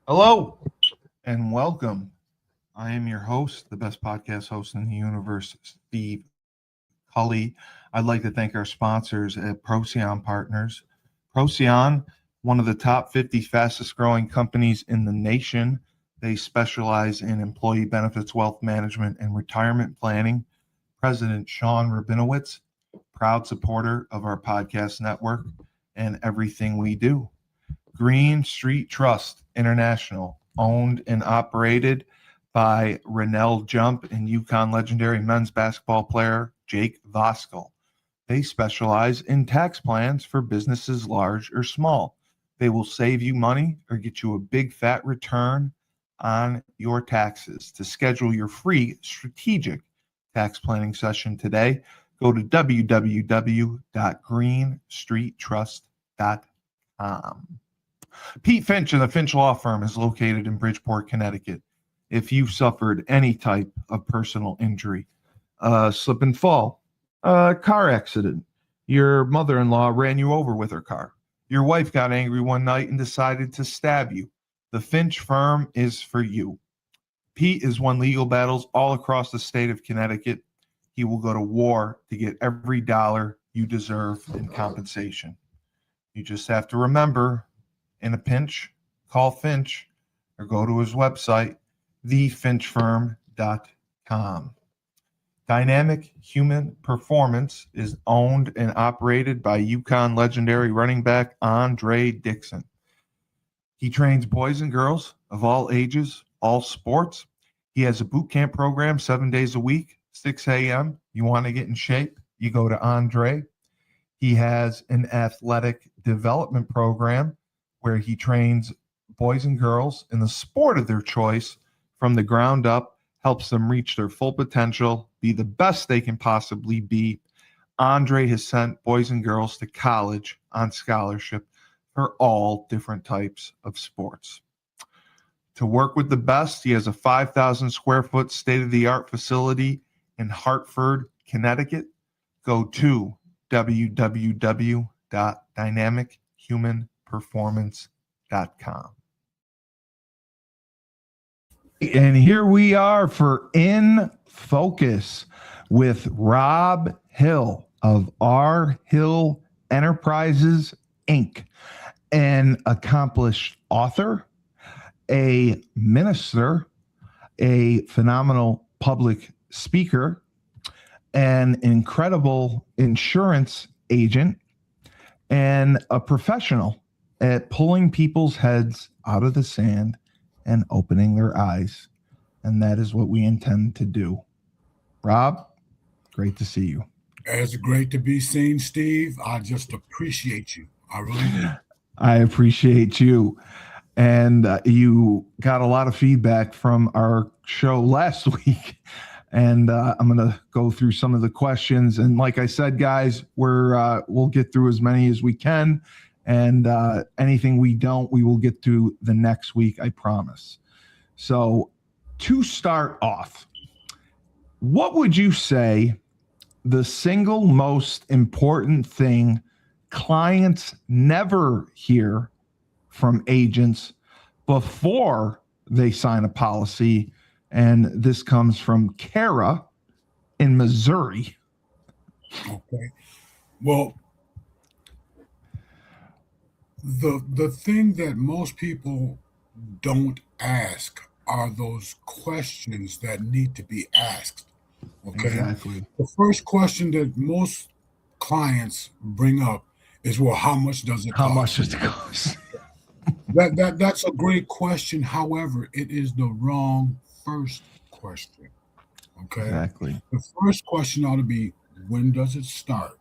Hello and welcome. I am your host, the best podcast host in the universe, Steve Cully. I'd like to thank our sponsors at Procyon Partners. Procyon, one of the top 50 fastest growing companies in the nation. They specialize in employee benefits, wealth management, and retirement planning. President Sean Rabinowitz, proud supporter of our podcast network and everything we do. Green Street Trust International, owned and operated by Rennell Jump and UConn legendary men's basketball player Jake Voskuhl. They specialize in tax plans for businesses large or small. They will save you money or get you a big fat return on your taxes. To schedule your free strategic tax planning session today, go to www.greenstreettrust.com. Pete Finch and the Finch Law Firm is located in Bridgeport, Connecticut. If you've suffered any type of personal injury, slip and fall, a car accident, your mother-in-law ran you over with her car, your wife got angry one night and decided to stab you, the Finch Firm is for you. Pete has won legal battles all across the state of Connecticut. He will go to war to get every dollar you deserve in compensation. You just have to remember, in a pinch, call Finch or go to his website, thefinchfirm.com. Dynamic Human Performance is owned and operated by UConn legendary running back Andre Dixon. He trains boys and girls of all ages, all sports. He has a boot camp program 7 days a week, 6 a.m. You want to get in shape, you go to Andre. He has an athletic development program where he trains boys and girls in the sport of their choice from the ground up, helps them reach their full potential, be the best they can possibly be. Andre has sent boys and girls to college on scholarship for all different types of sports. To work with the best, he has a 5,000 square foot state-of-the-art facility in Hartford, Connecticut. Go to www.dynamichumanperformance.com. And here we are for In Focus with Robb Hill of R. Hill Enterprises, Inc., an accomplished author, a minister, a phenomenal public speaker, an incredible insurance agent, and a professional at pulling people's heads out of the sand and opening their eyes. And that is what we intend to do. Robb, great to see you. It's great to be seen, Steve. I just appreciate you. I really do. I appreciate you. And you got a lot of feedback from our show last week. And I'm going to go through some of the questions. And like I said, guys, we'll get through as many as we can. And anything we don't, we will get to the next week, I promise. So to start off, what would you say the single most important thing clients never hear from agents before they sign a policy? And this comes from Kara in Missouri. Okay. Well, the thing that most people don't ask are those questions that need to be asked. Okay. Exactly. The first question that most clients bring up is, well, how much does it cost? How much does it cost? That's a great question. However, it is the wrong first question. Okay. Exactly. The first question ought to be, when does it start?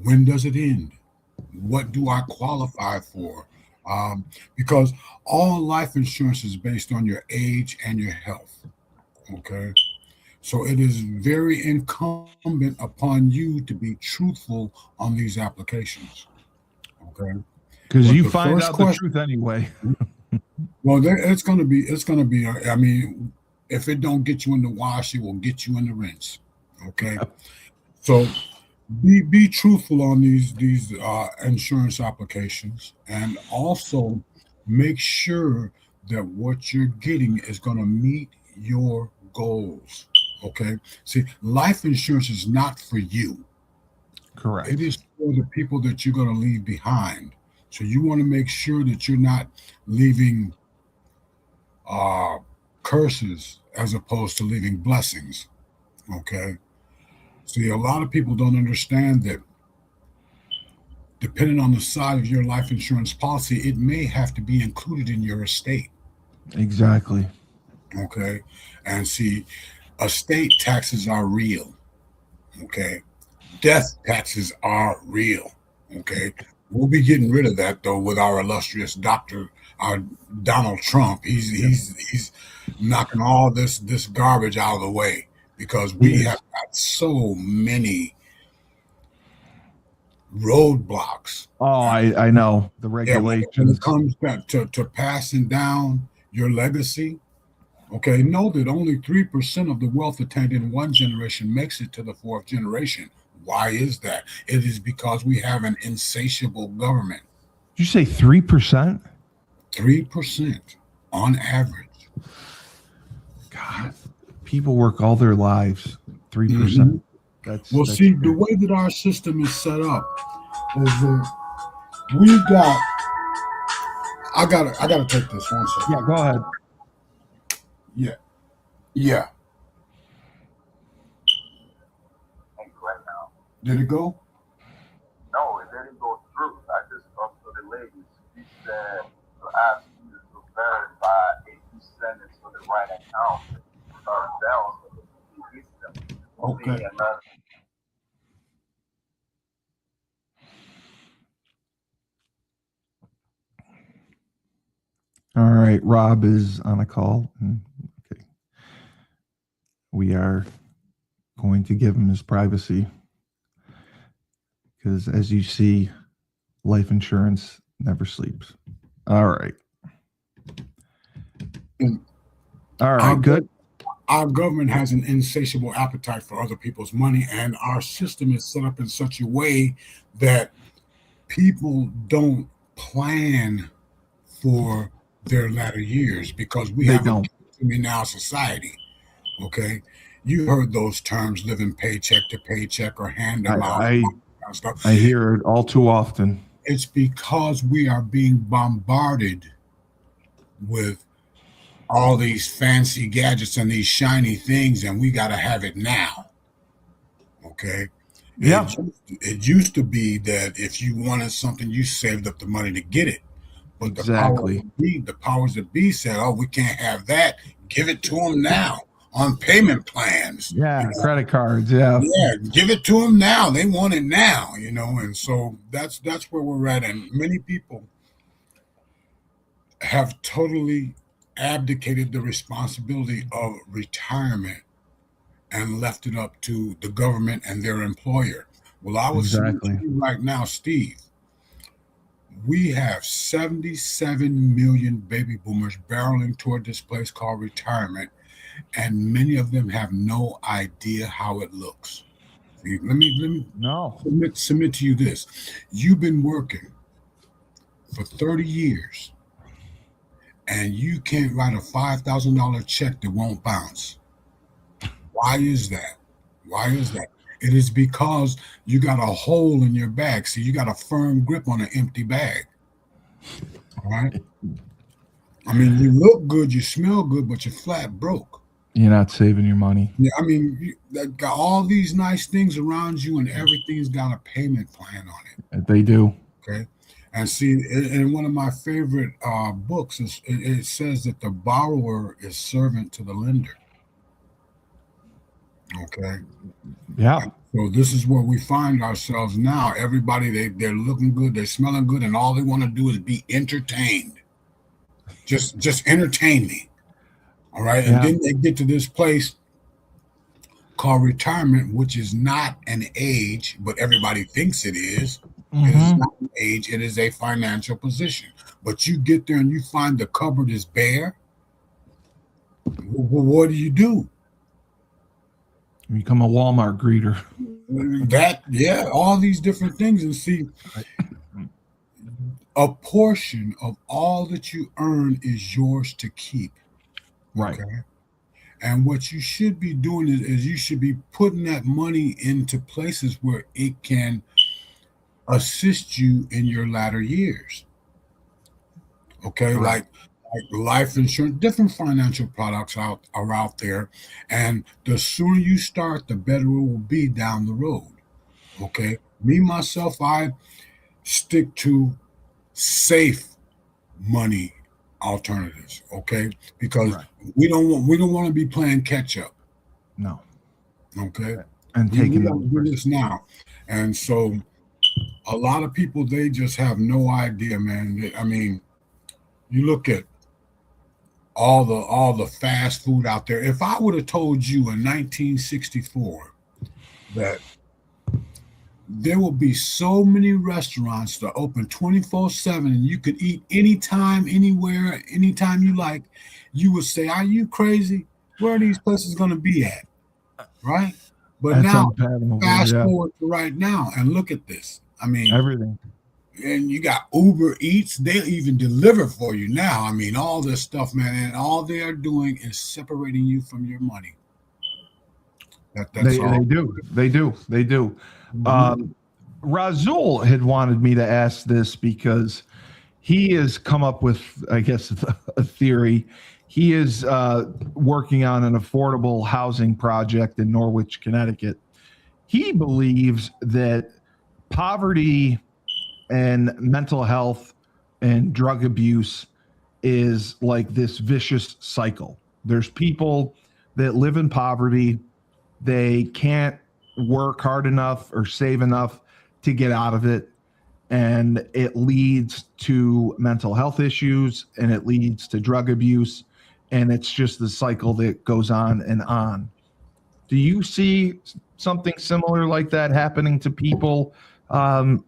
When does it end? What do I qualify for? Because all life insurance is based on your age and your health. Okay. So it is very incumbent upon you to be truthful on these applications. Okay. Because you find out the truth anyway. Well, it's going to be. I mean, if it don't get you in the wash, it will get you in the rinse. Okay. So be truthful on these insurance applications, and also make sure that what you're getting is going to meet your goals. Okay. See, life insurance is not for you, it Correct. is for the people that you're going to leave behind. So you want to make sure that you're not leaving uh, curses as opposed to leaving blessings. Okay. See, a lot of people don't understand that depending on the size of your life insurance policy, it may have to be included in your estate. Exactly. Okay. And see, estate taxes are real. Okay. Death taxes are real. Okay. We'll be getting rid of that though with our illustrious doctor, Donald Trump. He's knocking all this garbage out of the way because He we have is. got so many roadblocks. Oh, I know the Yeah, when it regulations. comes to passing down your legacy, okay, know that only 3% of the wealth attained in one generation makes it to the fourth generation. Why is that? It is because we have an insatiable government. Did you say 3%? 3% on average. God, people work all their lives. 3%. Mhm. Well, That's see, the crazy. way that our system is set up is that we got. I gotta take this one Yeah, second. go ahead. Yeah, yeah. Right now. Did it go? No, it didn't go through. I just talked to the lady. She said to ask you to verify if you send it to the right account. Down so that you get them. Okay. See another. All right, Rob is on a call. Okay, we are going to give him his privacy because, as you see, life insurance never sleeps. All right. And All our, right, good. our government has an insatiable appetite for other people's money, and our system is set up in such a way that people don't plan for their latter years because we They have a don't. me now society. Okay, you heard those terms: living paycheck to paycheck or hand to I mouth, I, kind of stuff. I hear it all too often. It's because we are being bombarded with all these fancy gadgets and these shiny things, and we got to have it now. Okay. Yeah, It used to be that if you wanted something, you saved up the money to get it. But exactly. the powers that be said, "Oh, we can't have that. Give it to them now on payment plans." You Yeah, know, credit cards. Yeah, yeah, give it to them now. They want it now. And so that's where we're at. And many people have totally abdicated the responsibility of retirement and left it up to the government and their employer. Well, I would submit to exactly. you right now, Steve, we have 77 million baby boomers barreling toward this place called retirement, and many of them have no idea how it looks. See, let me No, submit to you this. You've been working for 30 years and you can't write a $5,000 check that won't bounce. Why is that? Why is that? It is because you got a hole in your bag. See, you got a firm grip on an empty bag. All right. I mean, you look good, you smell good, but you're flat broke. you're not saving your money. Yeah, I mean, that got all these nice things around you, and everything's got a payment plan on it. They do. Okay. And see, in one of my favorite books, it says that the borrower is servant to the lender. Okay. Yeah, So this is where we find ourselves now. Everybody, they're looking good, they're smelling good, and all they want to do is be entertained. Just entertain me. All right. And yeah. then they get to this place called retirement, which is not an age, but everybody thinks it is. It is hmm not an age, it is a financial position. But you get there and you find the cupboard is bare. Well, what do you do? Become a Walmart greeter. That, yeah, all these different things. And see, a portion of all that you earn is yours to keep. Right. Okay. And what you should be doing is you should be putting that money into places where it can assist you in your latter years. Okay. Right. Like life insurance, different financial products are out there. And the sooner you start, the better it will be down the road. Okay. Me, myself, I stick to safe money alternatives, okay? Because Right. we don't want to be playing catch up, No. okay? And We taking want those to do risks. this now, and so a lot of people they just have no idea, man. I mean, you look at all the fast food out there. If I would have told you in 1964 that there will be so many restaurants that open 24/7 and you could eat anytime, anywhere, anytime you like, you would say, are you crazy? Where are these places going to be at? Right? But That's now, unfathomable. fast Yeah. forward to right now and look at this. I mean, Everything. and you got Uber Eats, they'll even deliver for you now. I mean, all this stuff, man, and all they are doing is separating you from your money. That's They all. do. They do. They do. Mhm. Razul had wanted me to ask this because he has come up with, I guess, a theory. He is working on an affordable housing project in Norwich, Connecticut. He believes that poverty and mental health and drug abuse is like this vicious cycle. There's people that live in poverty, they can't work hard enough or save enough to get out of it. And it leads to mental health issues and it leads to drug abuse. And it's just the cycle that goes on and on. Do you see something similar like that happening to people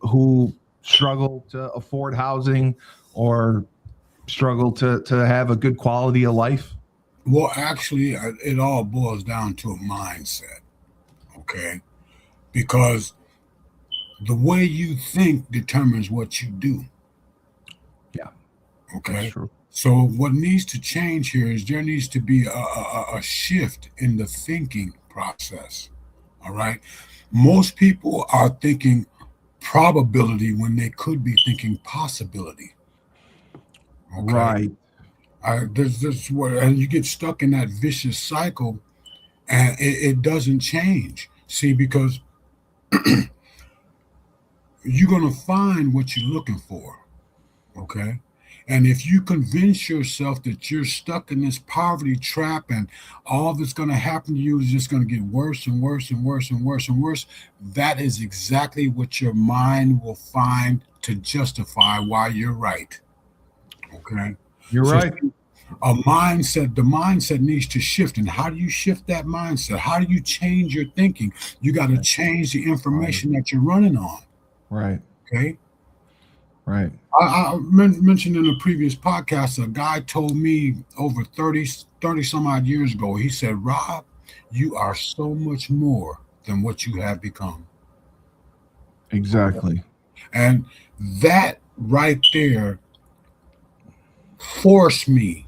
who struggle to afford housing or struggle to have a good quality of life? Well, actually, it all boils down to a mindset, okay? Because the way you think determines what you do, Yeah, that's okay? true. So, what needs to change here is there needs to be a shift in the thinking process, all right? Most people are thinking probability when they could be thinking possibility, okay? Right. There's this where, and you get stuck in that vicious cycle and it doesn't change. See, because you're going to find what you're looking for. Okay. And if you convince yourself that you're stuck in this poverty trap and all that's going to happen to you is just going to get worse and worse and worse and worse and worse, that is exactly what your mind will find to justify why you're right. Okay. You're So right. the mindset needs to shift. And how do you shift that mindset? How do you change your thinking? You got to change the information that you're running on. Right. Okay. Right. I mentioned in a previous podcast, a guy told me over 30 some odd years ago, he said, Rob, you are so much more than what you have become. Exactly. And that right there forced me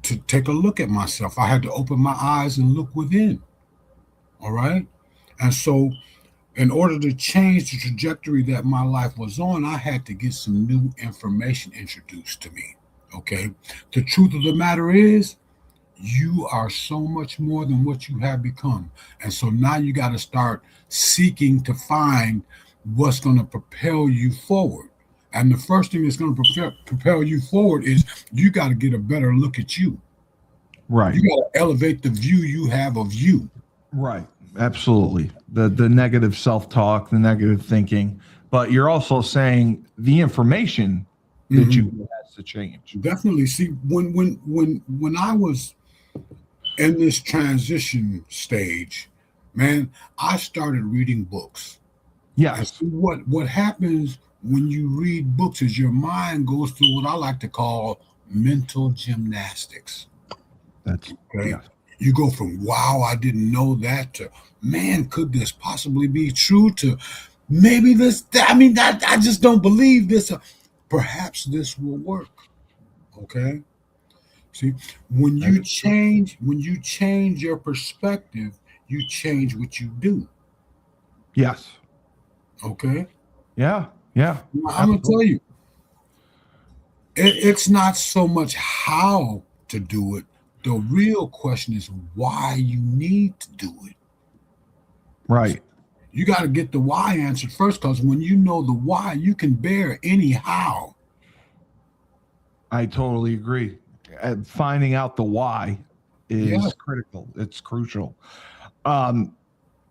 to take a look at myself. I had to open my eyes and look within. All right. And so, in order to change the trajectory that my life was on, I had to get some new information introduced to me. Okay. The truth of the matter is, you are so much more than what you have become. And so now you got to start seeking to find what's going to propel you forward. And the first thing that's going to propel you forward is you got to get a better look at you. Right. You got to elevate the view you have of you. Right. Absolutely. The negative self-talk, the negative thinking, but you're also saying the information that you get has to change. Definitely. See, when I was in this transition stage, man, I started reading books. And Yes. see what happens when you read books is your mind goes through what I like to call mental gymnastics. That's Okay. yeah. You go from wow, I didn't know that to man, could this possibly be true to maybe this I mean that I just don't believe this. perhaps this will work. Okay. See, when you change your perspective, you change what you do. Yes. Okay. Yeah. Yeah. Now, I'm gonna tell you, it's not so much how to do it. The real question is why you need to do it. Right. You got to get the why answered first, because when you know the why, you can bear any how. I totally agree. And finding out the why Yeah. is critical. It's crucial.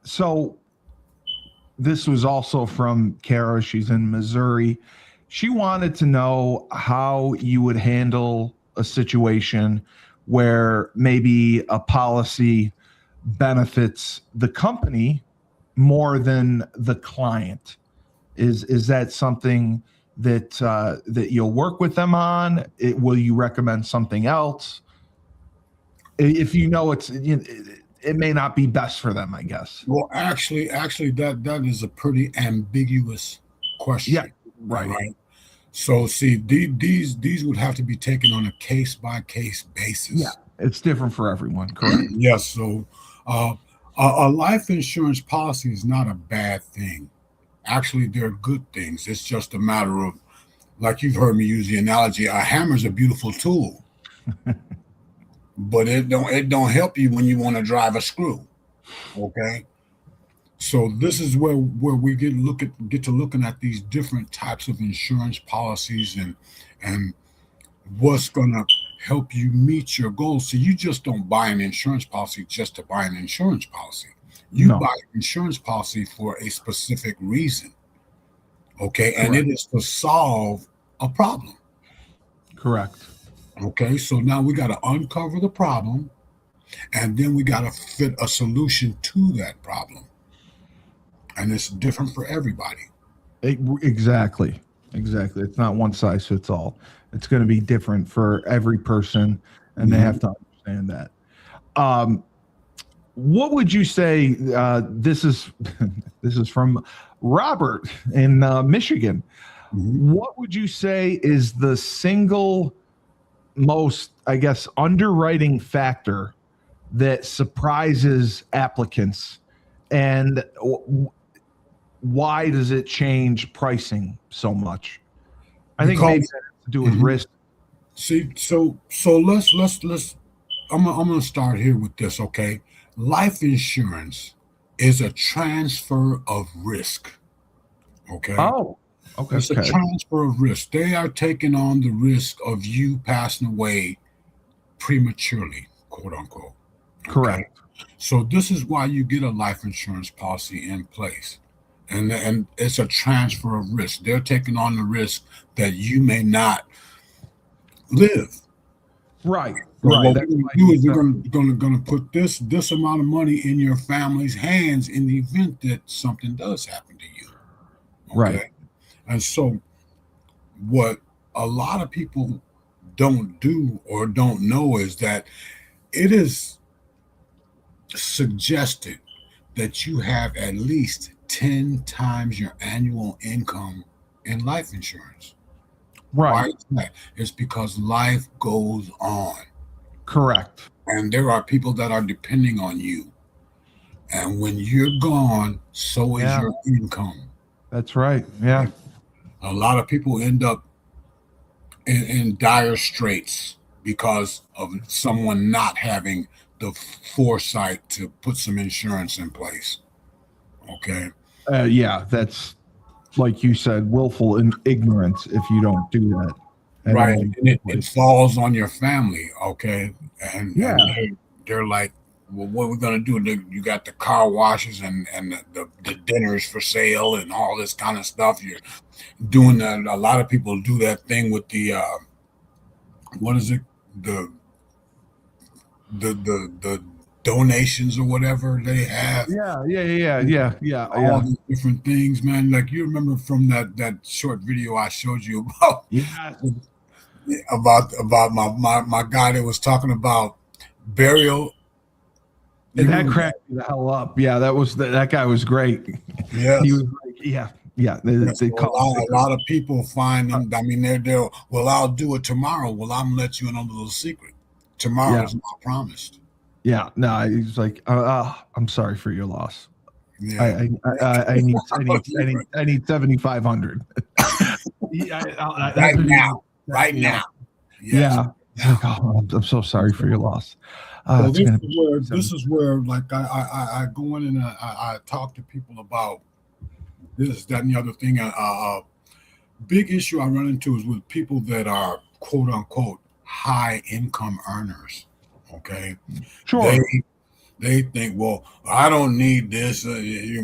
So this was also from Kara. She's in Missouri. She wanted to know how you would handle a situation where maybe a policy benefits the company more than the client. Is that something that that you'll work with them on? Will you recommend something else if you know it may not be best for them? I guess. Well, actually, that is a pretty ambiguous question. Yeah. Right. All right. So, see, these would have to be taken on a case by case basis. Yeah, it's different for everyone. Correct. Yes. So, a life insurance policy is not a bad thing. Actually, they're good things. It's just a matter of, like you've heard me use the analogy, a hammer's a beautiful tool, but it don't help you when you want to drive a screw. Okay. So this is where we get to looking at these different types of insurance policies and what's gonna help you meet your goals. So you just don't buy an insurance policy just to buy an insurance policy. You No. buy an insurance policy for a specific reason. Okay, and Correct. it is to solve a problem. Correct. Okay, so now we got to uncover the problem, and then we got to fit a solution to that problem. And it's different for everybody. Exactly. Exactly. It's not one size fits all. It's going to be different for every person, and they have to understand that. What would you say? This is this is from Robert in Michigan. What would you say is the single most, I guess, underwriting factor that surprises applicants, and why does it change pricing so much? I think maybe that has to do with risk. See, so let's I'm gonna start here with this, okay? Life insurance is a transfer of risk. Okay. Oh, okay. It's a transfer of risk. They are taking on the risk of you passing away prematurely, quote unquote. Okay? Correct. So this is why you get a life insurance policy in place. And it's a transfer of risk. They're taking on the risk that you may not live. Right. Well, Right. what we're going to do is we're going to put this amount of money in your family's hands in the event that something does happen to you. Okay? Right. And so what a lot of people don't do or don't know is that it is suggested that you have at least 10 times your annual income in life insurance. Right. Why is that? It's because life goes on. Correct. And there are people that are depending on you. And when you're gone, so is your income. That's right. Yeah. A lot of people end up in dire straits because of someone not having the foresight to put some insurance in place. Okay. Yeah, that's like you said, willful ignorance if you don't do that. Right. And it falls on your family. Okay. And they're like, well, what are we going to do? You got the car washes and the dinners for sale and all this kind of stuff. You're doing that. A lot of people do that thing with the, what is it? The donations or whatever they have. Yeah. All these different things, man. Like you remember from that short video I showed you about my guy that was talking about burial. And that cracked me the hell up. Yeah, that guy was great. Yeah. He was like, yeah, Yeah, they So call a lot of people find them. I mean, they're well, I'll do it tomorrow. Well, I'm gonna let you in on a little secret. Tomorrow yeah, is not promised. yeah. No, he's like, I'm sorry for your loss. Yeah. I need 7,500. Yeah, Right that's now. Right me now. up. Yes. Yeah, it's Now. like, oh, I'm so sorry for your loss. So It's gonna be this is where like I go in and I talk to people about this, that, and the other thing. Big issue I run into is with people that are quote unquote high income earners. Okay, they sure. they think, well, I don't need this. I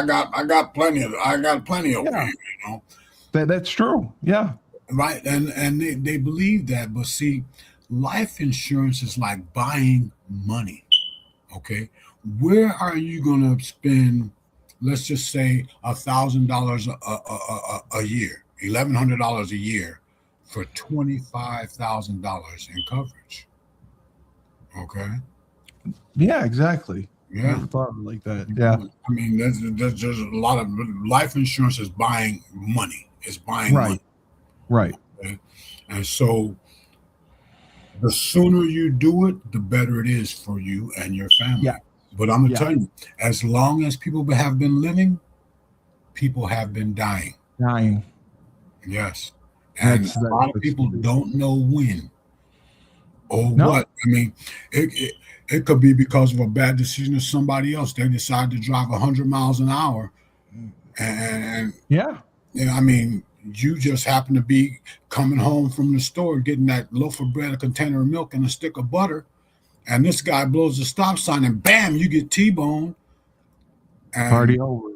got plenty of over Yeah, here. You know, that's true. Yeah, right? And they believe that, but see, life insurance is like buying money. Okay, where are you going to spend? Let's just say $1,000 a year, $1,100 a year for $25,000 in coverage. Okay, yeah, exactly. yeah. Never thought of it like that. Yeah, I mean, there's a lot of life insurance is buying money. It's buying right, money, right. okay? And so the sooner you do it, the better it is for you and your Yeah, family. But I'm gonna yeah. tell you, as long as people have been living, people have been dying. Dying. Yes. And a lot of That's people don't know when or no. what. I mean, it could be because of a bad decision of somebody else. They decide to drive 100 miles an hour. And Yeah, you know, I mean, you just happen to be coming home from the store, getting that loaf of bread, a container of milk, and a stick of butter. And this guy blows the stop sign, and bam, you get T-boned. And party over.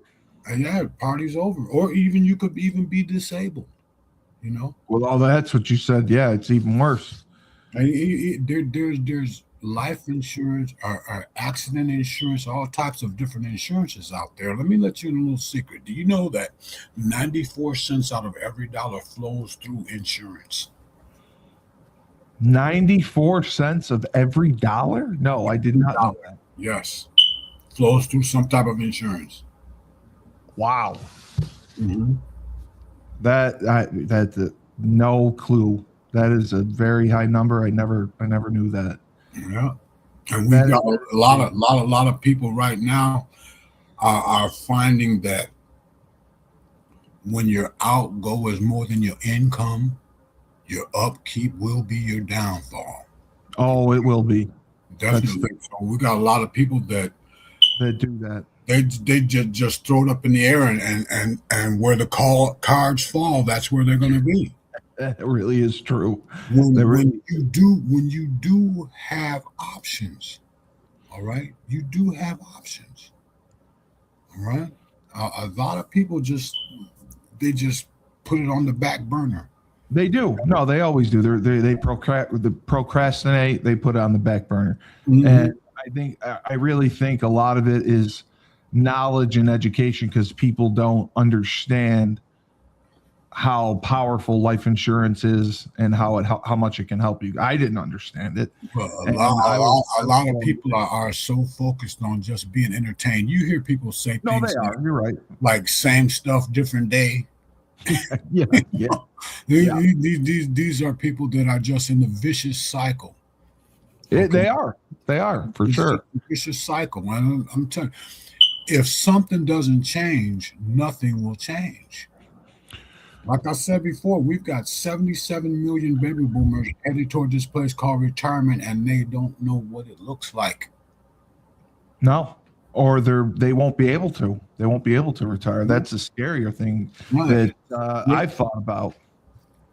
yeah, party's over. Or even you could even be disabled, you know. Well, all that's what you said. Yeah, it's even worse. And there's life insurance or accident insurance, all types of different insurances out there. Let me let you in a little secret. Do you know that 94 cents out of every dollar flows through insurance? 94 cents of every dollar? No, I did not know that. Yes, flows through some type of insurance. Wow. Mm-hmm. That's no clue. That is a very high number. I never knew that. Yeah, and we've That got is a lot of people right now are finding that when your outgo is more than your income, your upkeep will be your downfall. oh, it will be. Definitely. So we got a lot of people that That do that. they just throw it up in the air and where the cards fall, that's where they're going to be. That really is true. When you do have options, all right, you do have options, all right. A lot of people just put it on the back burner. They do. No, they always do. They procrastinate. They put it on the back burner. Mm-hmm. And I really think a lot of it is knowledge and education because people don't understand how powerful life insurance is and how much it can help you. I didn't understand it. Well, a And lot of people are so focused on just being entertained. You hear people say no, things they are. You're right. like same stuff, different day. Yeah, yeah. These are people that are just in the vicious cycle. Okay? They are for It's sure. just a vicious cycle. Man. I'm telling you, if something doesn't change, nothing will change. Like I said before, we've got 77 million baby boomers headed toward this place called retirement, and they don't know what it looks like. No, or they won't be able to. They won't be able to retire. That's a scarier thing Right. that I've thought about.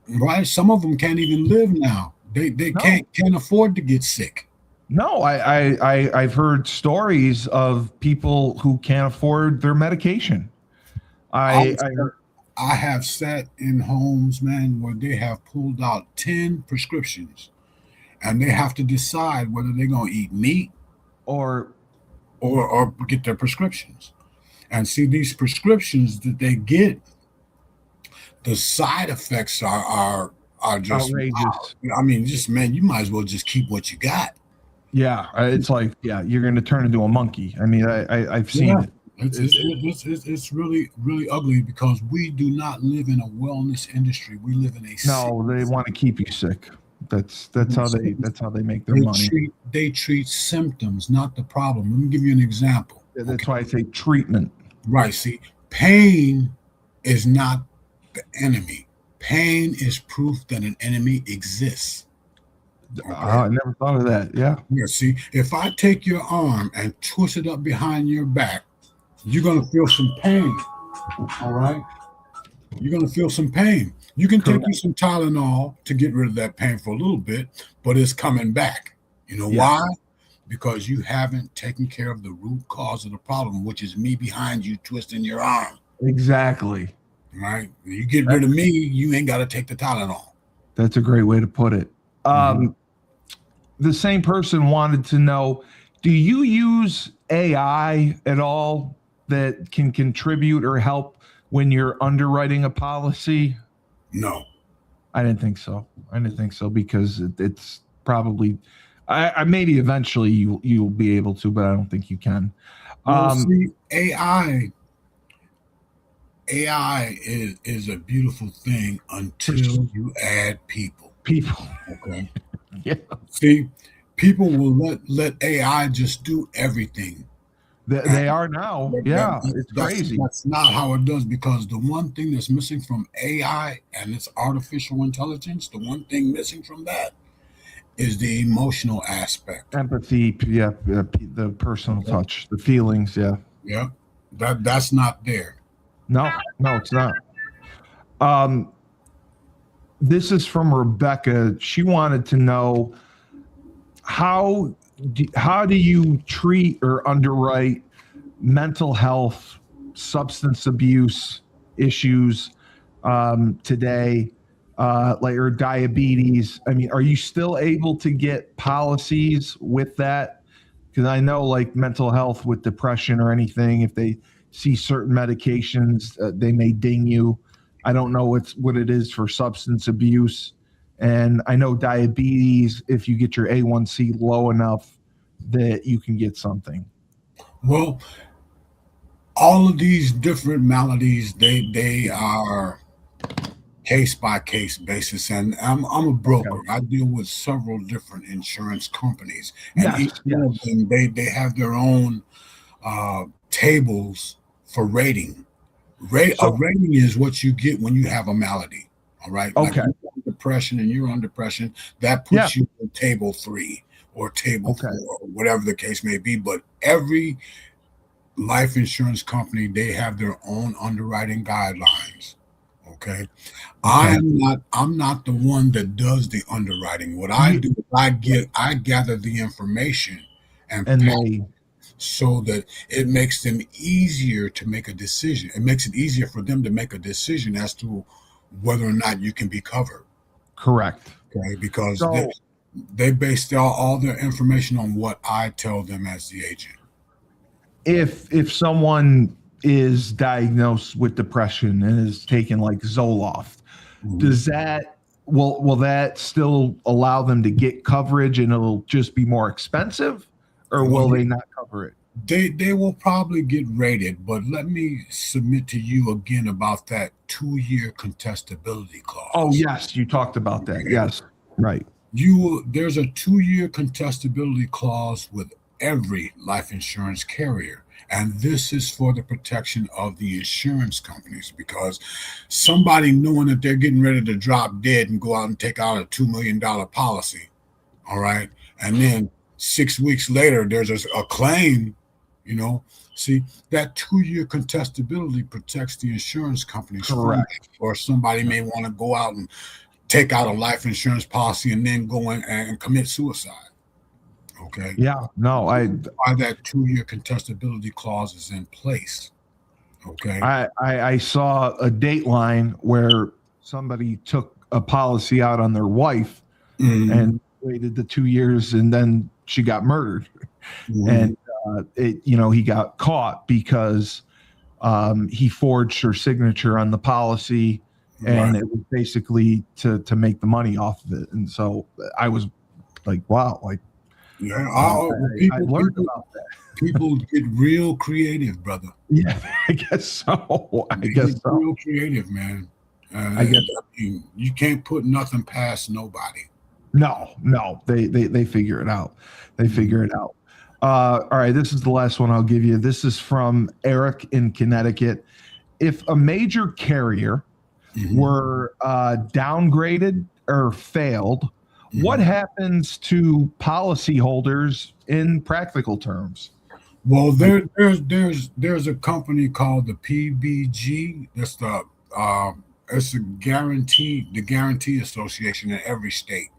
Right? Some of them can't even live now. They No. can't afford to get sick. No, I've heard stories of people who can't afford their medication. I have sat in homes, man, where they have pulled out 10 prescriptions and they have to decide whether they're going to eat meat or get their prescriptions. And see, these prescriptions that they get, the side effects are just outrageous. wow. I mean, just man, you might as well just keep what you got. Yeah, it's like you're going to turn into a monkey. I mean, I've seen it. It's really really ugly because we do not live in a wellness industry. We live in a No, they want to keep you sick. That's how they make their money. They treat symptoms, not the problem. Let me give you an example. That's why I say treatment. Right. See, pain is not the enemy. Pain is proof that an enemy exists. Okay? I never thought of that. Yeah. Yeah. See, if I take your arm and twist it up behind your back, you're gonna feel some pain. All right. You're gonna feel some pain. You can take you some Tylenol to get rid of that pain for a little bit, but it's coming back. You know why? Because you haven't taken care of the root cause of the problem, which is me behind you twisting your arm. Exactly. Right. You get rid of me, you ain't got to take the Tylenol. That's a great way to put it. The same person wanted to know, do you use AI at all that can contribute or help when you're underwriting a policy? No. I didn't think so. Because it's probably, I maybe eventually you'll be able to, but I don't think you can. Well, see, AI is a beautiful thing until you add people. Okay. Yeah. See, people will let AI just do everything. They are now. Yeah, it's crazy. That's not how it does, because the one thing that's missing from AI and its artificial intelligence, the one thing missing from that is the emotional aspect. Empathy, the personal touch, the feelings, Yeah. That's not there. No, it's not. This is from Rebecca. She wanted to know how do you treat or underwrite mental health, substance abuse issues today, or diabetes? I mean, are you still able to get policies with that? Because I know, like, mental health with depression or anything, if they see certain medications, they may ding you. I don't know what it is for substance abuse. And I know diabetes, if you get your A1C low enough, that you can get something. Well, all of these different maladies, they are case by case basis, and I'm a broker. Okay. I deal with several different insurance companies, and each one of them they have their own tables for rating. A rating is what you get when you have a malady. All right. Okay. Like depression and you're on depression, that puts you in table 3 or table 4, or whatever the case may be. But every life insurance company, they have their own underwriting guidelines. Okay. I'm not the one that does the underwriting. What I do is I gather the information and they, so that it makes them easier to make a decision. It makes it easier for them to make a decision as to whether or not you can be covered. Correct. Okay, because they base all their information on what I tell them as the agent. If someone is diagnosed with depression and is taking like Zoloft, does that will that still allow them to get coverage and it'll just be more expensive, or will they not cover it? They will probably get rated, but let me submit to you again about that 2-year contestability clause. Oh yes, you talked about that. Yes, right. There's a 2-year contestability clause with every life insurance carrier. And this is for the protection of the insurance companies, because somebody knowing that they're getting ready to drop dead and go out and take out a $2 million policy, all right? And then 6 weeks later, there's a claim, See, that 2-year contestability protects the insurance companies. Correct. Or somebody may want to go out and take out a life insurance policy and then go in and commit suicide. Okay. Yeah. No, why that 2-year contestability clause is in place. Okay. I saw a Dateline where somebody took a policy out on their wife and waited the 2 years, and then she got murdered. And he got caught because he forged her signature on the policy, and it was basically to make the money off of it. And so I was like, wow, like. Yeah, I learned about that. people get real creative, brother. Yeah, I guess so. I They guess get so. real creative, man. I guess You can't put nothing past nobody. no. They figure it out. They figure it out. All right, this is the last one I'll give you. This is from Eric in Connecticut. If a major carrier Mhm, were downgraded or failed, what mhm. happens to policyholders in practical terms? Well, Like, there's a company called the PBG. That's it's the Guarantee Association in every state.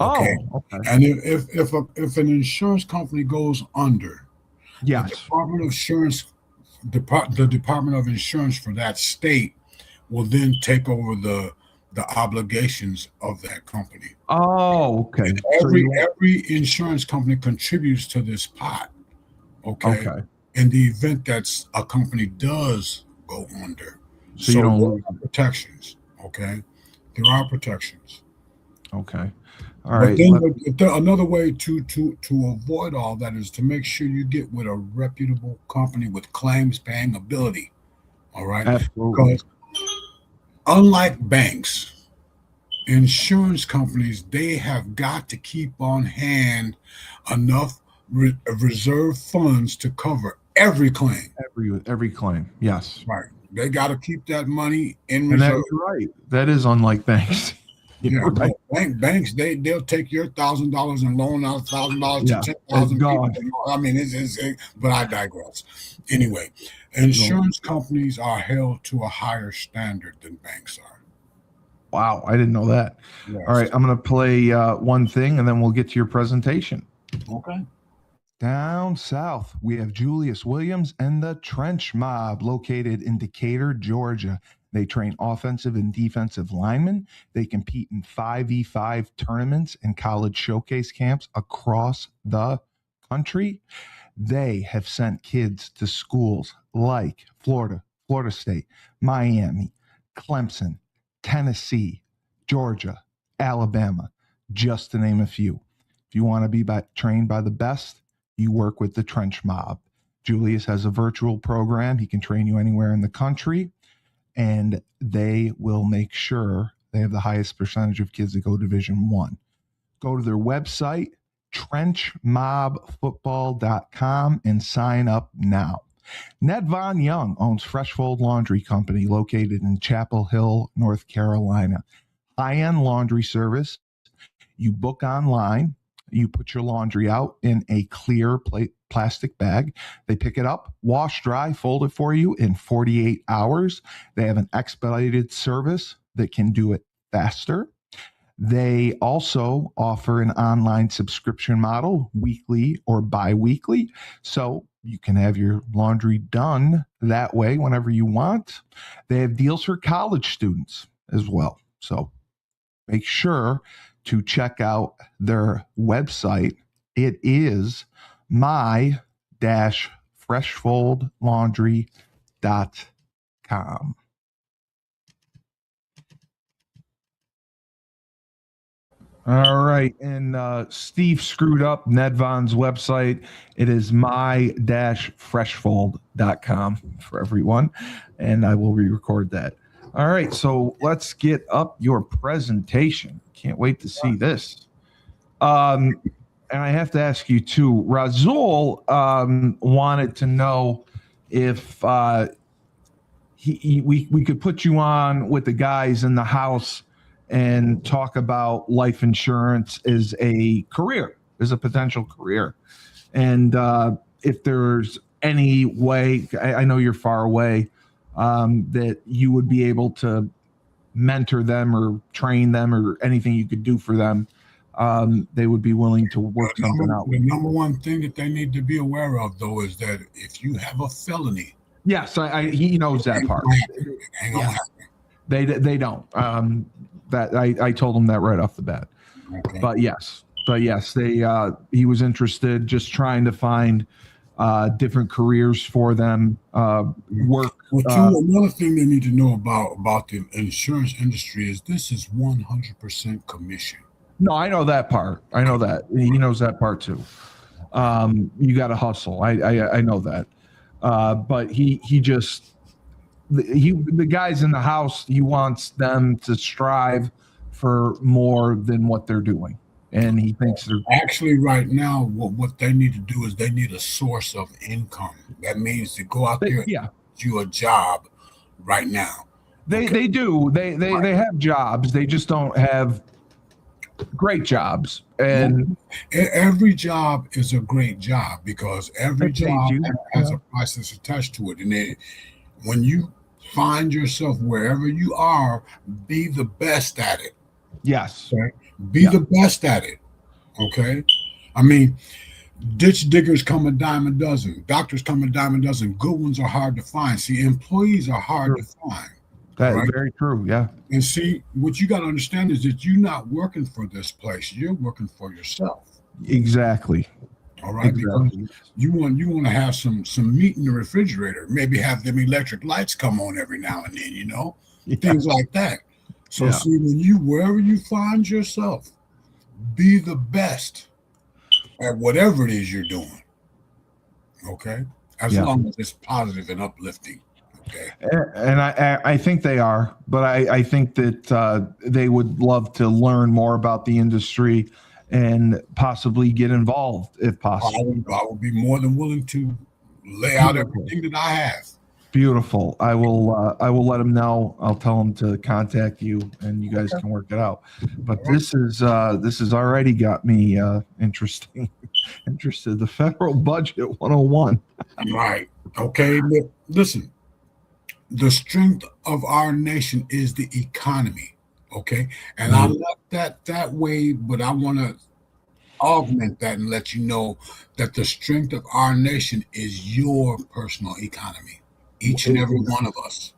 Okay, oh, okay. and if an insurance company goes under, the Yes. Department of Insurance, the Department of Insurance for that state will then take over the obligations of that company. Oh, okay. And So you won't, every insurance company contributes to this pot. Okay, okay. in the event that a company does go under, So you so don't there lose. are protections. Okay, there are protections. Okay. All But right. then another way to avoid all that is to make sure you get with a reputable company with claims paying ability. All right, Absolutely. because unlike banks, insurance companies, they have got to keep on hand enough reserve funds to cover every claim. Every claim. Yes. Right. They got to keep that money in And that reserve. you're right. That is unlike banks. Yeah, You're right. no, banks they'll take your $1,000 and loan out $1,000 to Yeah. ten It's thousand people. gone. I mean, but I digress. Anyway, insurance companies are held to a higher standard than banks are. Wow. I didn't know that. All right. Yes. I'm going to play one thing and then we'll get to your presentation. Okay. Down south, we have Julius Williams and the Trench Mob located in Decatur, Georgia. They train offensive and defensive linemen. They compete in 5v5 tournaments and college showcase camps across the country. They have sent kids to schools like Florida, Florida State, Miami, Clemson, Tennessee, Georgia, Alabama, just to name a few. If you want to be trained by the best, you work with the Trench Mob. Julius has a virtual program. He can train you anywhere in the country, and they will make sure they have the highest percentage of kids that go Division One. Go to their website, trenchmobfootball.com, and sign up now. Ned Von Young owns Freshfold Laundry Company located in Chapel Hill, North Carolina. High-end laundry service. You book online. You put your laundry out in a clear plastic bag. They pick it up, wash, dry, fold it for you in 48 hours. They have an expedited service that can do it faster. They also offer an online subscription model, weekly or bi-weekly. So you can have your laundry done that way whenever you want. They have deals for college students as well. So make sure to check out their website. It is my-freshfoldlaundry.com. All right. And Steve screwed up Ned Von's website. It is my-freshfold.com for everyone. And I will re-record that. All right. So let's get up your presentation. Can't wait to see this. And I have to ask you too, Razul wanted to know if we could put you on with the guys in the house and talk about life insurance as a career, as a potential career. And if there's any way, I know you're far away, that you would be able to mentor them or train them or anything you could do for them, they would be willing to work something out. The number one thing that they need to be aware of, though, is that if you have a felony, yes, he knows that part. Hang on. They don't. That I told him that right off the bat. Okay. But yes, they he was interested, just trying to find different careers for them. Work. Another thing they need to know about the insurance industry is this is 100% commission. No, I know that part. I know that. He knows that part too. You got to hustle. I know that. But he just the guys in the house. He wants them to strive for more than what they're doing, and he thinks they're Actually, right now, what they need to do is they need a source of income. That means to go out there and yeah. do a job right now. They do. They have jobs. They just don't have great jobs. And Every job is a great job because every it pays job you. has a price that's attached to it. And when you find yourself wherever you are, be the best at it. Yes. Okay? Be the best at it. Okay. I mean, ditch diggers come a dime a dozen. Doctors come a dime a dozen. Good ones are hard to find. See, employees are hard to find. That's right? very true. Yeah. And see, what you got to understand is that you're not working for this place. You're working for yourself. Exactly. All right. Exactly. Because you want to have some meat in the refrigerator. Maybe have them electric lights come on every now and then, things like that. So see, wherever you find yourself, be the best at whatever it is you're doing. Okay. As long as it's positive and uplifting. Okay. And I think they are, but I think that they would love to learn more about the industry and possibly get involved if possible. I would be more than willing to lay out everything that I have. Beautiful. I will let them know. I'll tell them to contact you, and you guys can work it out. But this has already got me interested. The federal budget 101. Right. Okay. Listen. The strength of our nation is the economy. Okay. And I left that way, but I want to augment that and let you know that the strength of our nation is your personal economy. Each and every one of us.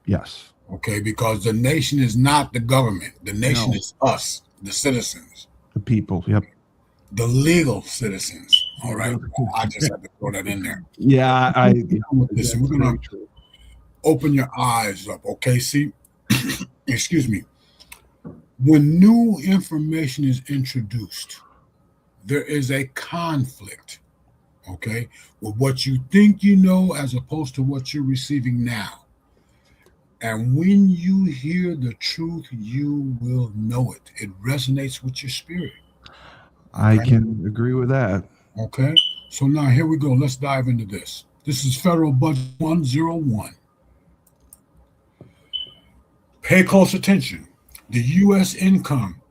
Yes. Okay. Because the nation is not the government. The nation is us, the citizens. The people. Yep. The legal citizens. All right. I just have to throw that in there. Yeah. Listen, we're going to open your eyes up, okay? See, excuse me. When new information is introduced, there is a conflict, okay, with what you think you know as opposed to what you're receiving now. And when you hear the truth, you will know it. It resonates with your spirit. Okay? I can agree with that. Okay, so now here we go. Let's dive into this. This is Federal Budget 101. Pay close attention. The U.S. income,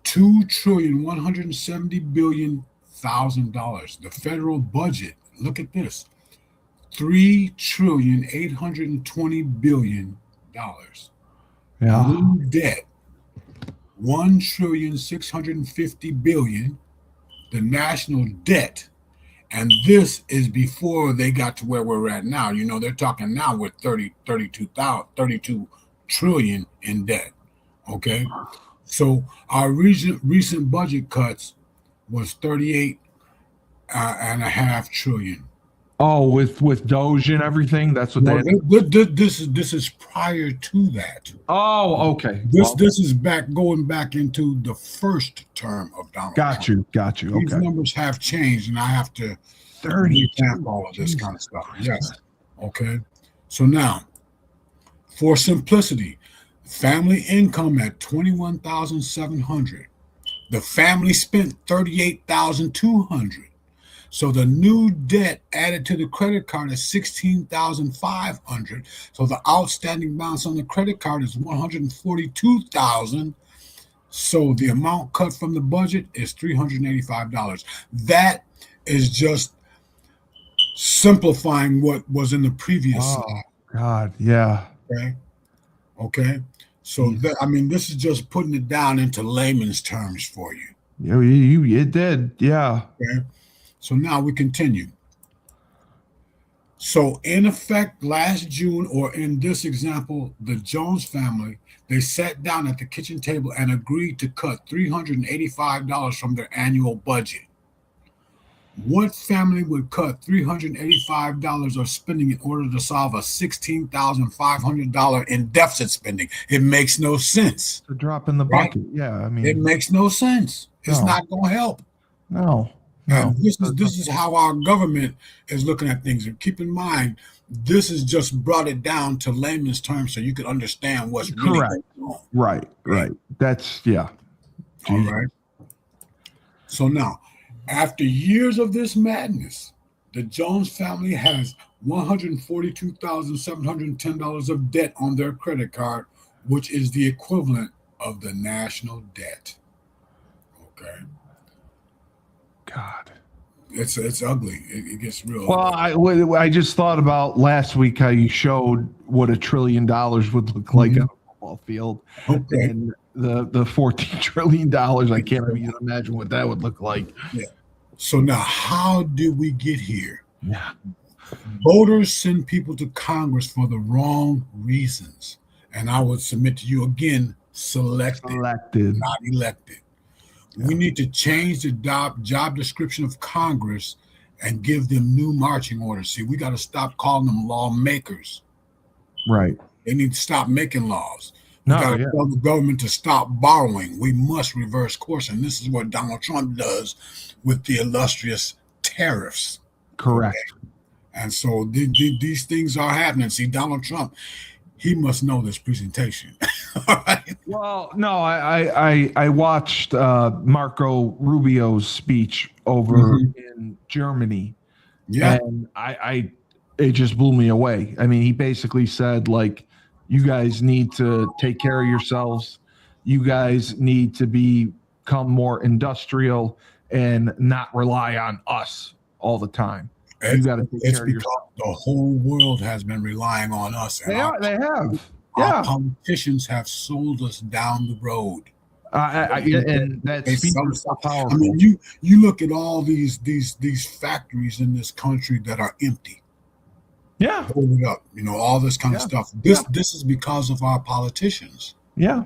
$2,170,000,000. The federal budget, look at this, $3,820,000,000,000. Yeah. New debt, $1,650,000,000,000. The national debt, and this is before they got to where we're at now. They're talking now with 32 trillion in debt. Okay, so our recent budget cuts was 38.5 trillion. Oh, with Doge and everything. That's what This is prior to that. Oh, okay. This is going back into the first term of Donald Trump. Got you. These numbers have changed, and I have to recap all of this kind of stuff. Yes. Okay. So now, for simplicity, family income at $21,700. The family spent $38,200. So the new debt added to the credit card is $16,500. So the outstanding balance on the credit card is $142,000. So the amount cut from the budget is $385. That is just simplifying what was in the previous slide. God, yeah. Okay. So this is just putting it down into layman's terms for you. You did, yeah. Okay. So now we continue. So in effect, last June, or in this example, the Jones family, they sat down at the kitchen table and agreed to cut $385 from their annual budget. What family would cut $385 of spending in order to solve a $16,500 in deficit spending? It makes no sense. It's a drop in the Right? bucket. Yeah, I It mean, makes no sense. It's No. not going to help. no. And this is how our government is looking at things. And keep in mind, this has just brought it down to layman's terms so you can understand what's really Correct. going on. Right. That's yeah. All Jesus. right. So now, after years of this madness, the Jones family has $142,710 of debt on their credit card, which is the equivalent of the national debt. Okay. God. It's ugly. It gets real. Well, I just thought about last week how you showed what $1 trillion would look like on a football field, Okay. and the $14 trillion. I can't even imagine what that would look like. So now, how did we get here? Yeah. Voters send people to Congress for the wrong reasons. And I would submit to you again, selected, not elected. We need to change the job description of Congress and give them new marching orders. See, we got to stop calling them lawmakers. Right. They need to stop making laws. We got to tell the government to stop borrowing. We must reverse course. And this is what Donald Trump does with the illustrious tariffs. Correct. Okay? And so these things are happening. See, Donald Trump, he must know this presentation. All right. Well, no, I watched Marco Rubio's speech over in Germany. Yeah. And it just blew me away. I mean, he basically said, like, you guys need to take care of yourselves. You guys need to become more industrial and not rely on us all the time. You got to take care of yourself. The whole world has been relying on us. And they have. Our politicians have sold us down the road. And that speech is so powerful. I mean, you look at all these factories in this country that are empty. Yeah. Hold it up. You know, all this kind of stuff. This is because of our politicians. Yeah.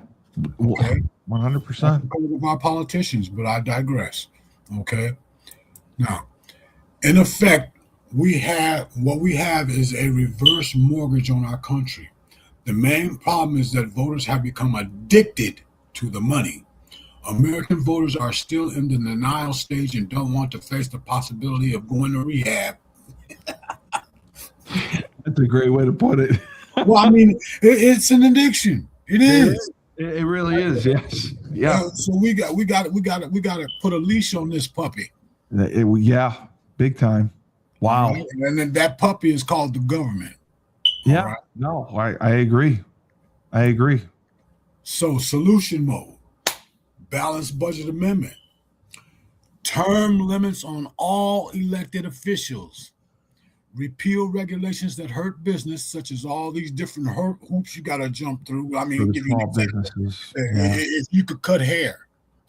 Okay. 100%. Because of our politicians, but I digress. Okay. Now, in effect, what we have is a reverse mortgage on our country. The main problem is that voters have become addicted to the money. American voters are still in the denial stage and don't want to face the possibility of going to rehab. That's a great way to put it. Well, I mean, it's an addiction. It is. It really is. Yes. Yeah. So we got to put a leash on this puppy. Yeah. Big time. Wow. Right? And then that puppy is called the government. Yeah. Right? No, I agree. So solution mode, balanced budget amendment, term limits on all elected officials, repeal regulations that hurt business, such as all these different hoops you got to jump through. I mean, give you an example. If you could cut hair,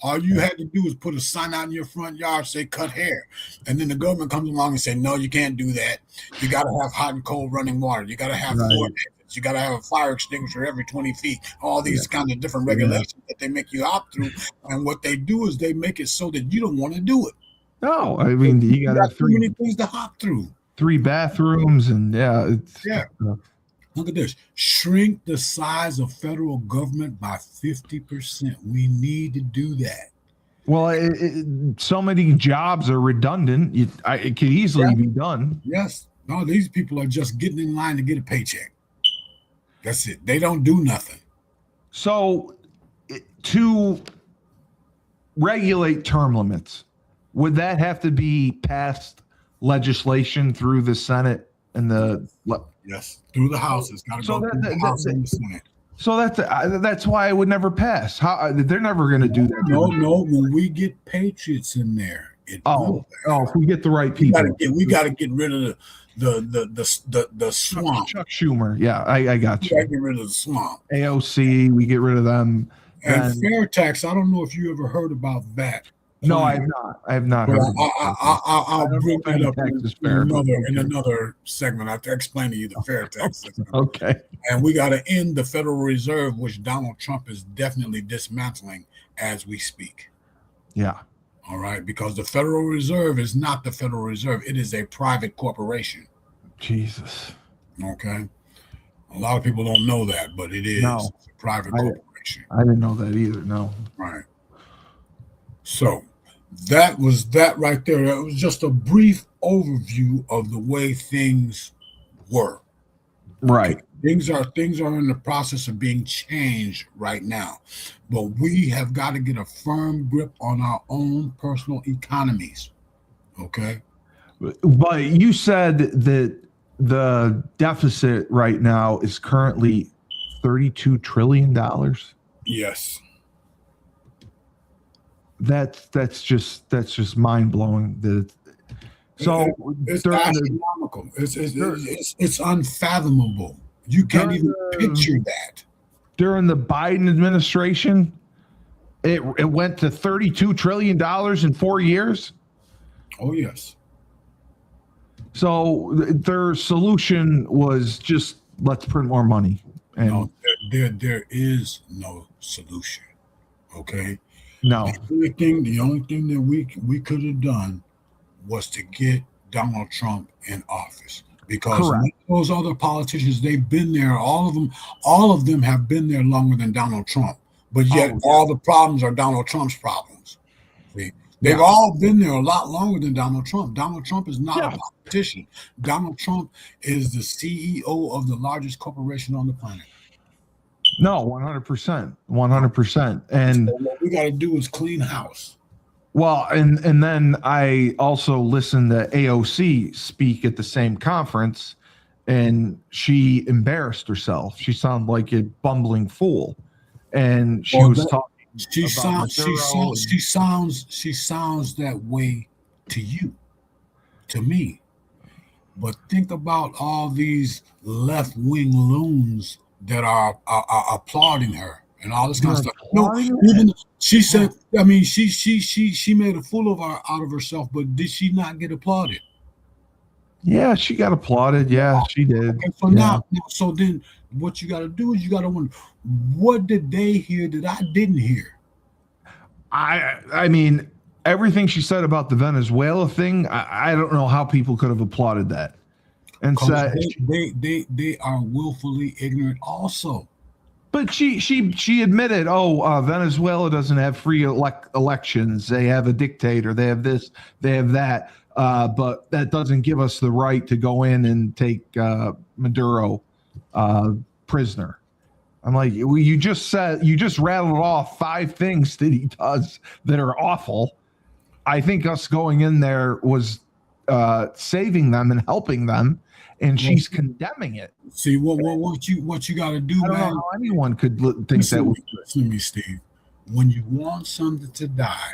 all you had to do is put a sign out in your front yard, say cut hair. And then the government comes along and say, no, you can't do that. You got to have hot and cold running water. You got to have 4 exits. You got to have a fire extinguisher every 20 feet. All these kind of different regulations that they make you opt through. And what they do is they make it so that you don't want to do it. No, I mean, you got too many things to hop through. 3 bathrooms and Look at this. Shrink the size of federal government by 50%. We need to do that. Well, so many jobs are redundant. It could easily be done. Yes. No, these people are just getting in line to get a paycheck. That's it. They don't do nothing. So to regulate term limits, would that have to be passed legislation through the Senate and the through the House? It's got to go through the House and the Senate. So that's why it would never pass. They're never going to do that. No. When we get patriots in there, if we get the right people, we got to get rid of the swamp. Chuck Schumer, yeah, I got you. We got to get rid of the swamp. AOC, we get rid of them. And fair tax. I don't know if you ever heard about that. No, I have not. I'll bring that up in another segment. I have to explain to you the fair tax system. Okay. And we got to end the Federal Reserve, which Donald Trump is definitely dismantling as we speak. Yeah. All right, because the Federal Reserve is not the Federal Reserve; it is a private corporation. Jesus. Okay, a lot of people don't know that, but it is No, It's a private I corporation. I didn't know that either. No. Right. So that was that right there. That was just a brief overview of the way things were. Right. Things are in the process of being changed right now, but we have got to get a firm grip on our own personal economies. Okay. But you said that the deficit right now is currently $32 trillion. Yes. That's just mind blowing. So It's during the astronomical. It's unfathomable. You can't even picture that. during the Biden administration, it went to $32 trillion in 4 years. Oh yes. So their solution was just let's print more money. And No, there is no solution. Okay. no, The only thing that we could have done was to get Donald Trump in office, because correct. those other politicians, they've been there. All of them have been there longer than Donald Trump, but yet all the problems are Donald Trump's problems. See? They've all been there a lot longer than Donald Trump. Donald Trump is not a politician. Donald Trump is the CEO of the largest corporation on the planet. No, 100%, 100%. And so what we got to do is clean house. Well, and then I also listened to AOC speak at the same conference, and she embarrassed herself. She sounded like a bumbling fool, and she was talking. She sounds that way to you, to me. But think about all these left-wing loons that are applauding her and all this kind of stuff. No, even she said. I mean, she made a fool out of herself. But did she not get applauded? Yeah, she got applauded. Yeah, she did. Okay, so now, so then, what you got to do is you got to wonder, what did they hear that I didn't hear? I mean, everything she said about the Venezuela thing, I don't know how people could have applauded that. And said they are willfully ignorant also. But she admitted, Venezuela doesn't have free elections. They have a dictator. They have this. They have that. But that doesn't give us the right to go in and take Maduro prisoner. I'm like, you just rattled off 5 things that he does that are awful. I think us going in there was saving them and helping them, and she's condemning it. See what you got to do, I don't man. know how anyone could think that was good. Listen to me, Steve. When you want something to die,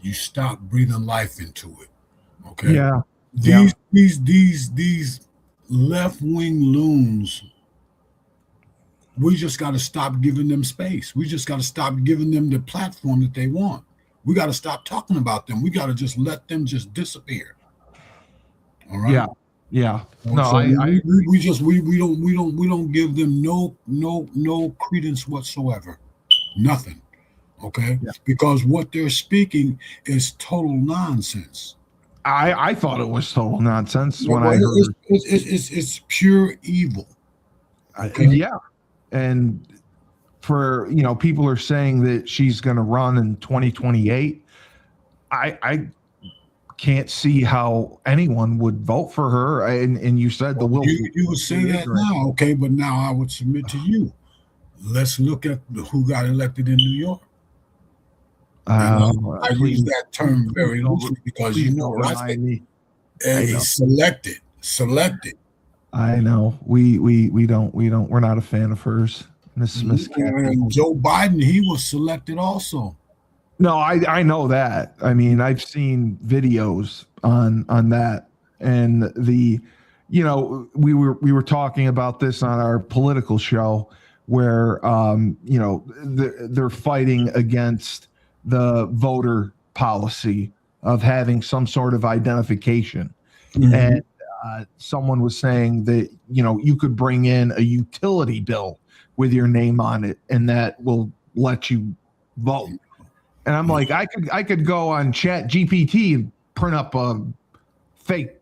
you stop breathing life into it. Okay. Yeah. These left-wing loons, we just got to stop giving them space. We just got to stop giving them the platform that they want. We got to stop talking about them. We got to just let them just disappear. All right. Yeah. No, so we don't give them no credence whatsoever. Nothing. Okay. Yeah. Because what they're speaking is total nonsense. I thought it was total nonsense when I heard it's pure evil. Okay? Yeah. And for people are saying that she's going to run in 2028. I can't see how anyone would vote for her. And you said the will. You would say that now, okay? But now I would submit to you. Let's look at who got elected in New York. I use that term very loosely because selected. I know we don't we're not a fan of hers, Miss And Joe Biden, he was selected also. No, I know that. I mean, I've seen videos on that, and we were talking about this on our political show where they're fighting against the voter policy of having some sort of identification. Mm-hmm. And someone was saying that, you could bring in a utility bill with your name on it and that will let you vote. And I'm like, I could go on Chat GPT and print up a fake